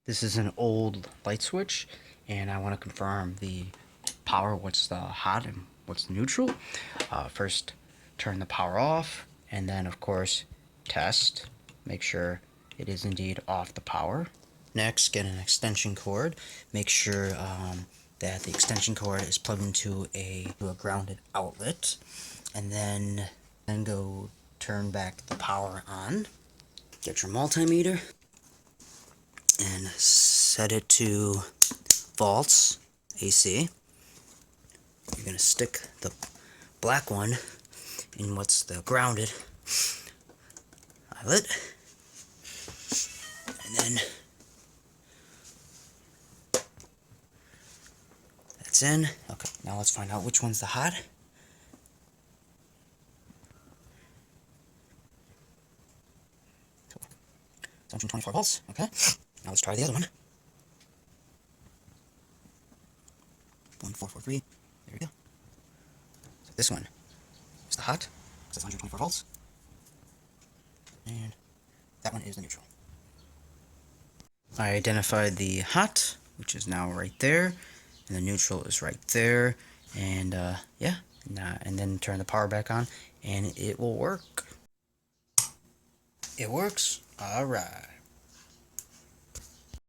This is an old light switch, and I want to confirm the power, what's the hot and what's the neutral. First, turn the power off, and then of course test, make sure it is indeed off the power. Next, get an extension cord. Make sure that the extension cord is plugged into a grounded outlet, and then go turn back the power on. Get your multimeter and set it to volts AC. You're going to stick the black one in what's the grounded outlet, and then that's in. Okay, now let's find out which one's the hot. It's 124 volts. Okay, now let's try the other one. 1443. There we go. So this one is the hot, because it's 124 volts. And that one is the neutral. I identified the hot, which is now right there, and the neutral is right there. And yeah, and then turn the power back on, and it will work. It works. All right.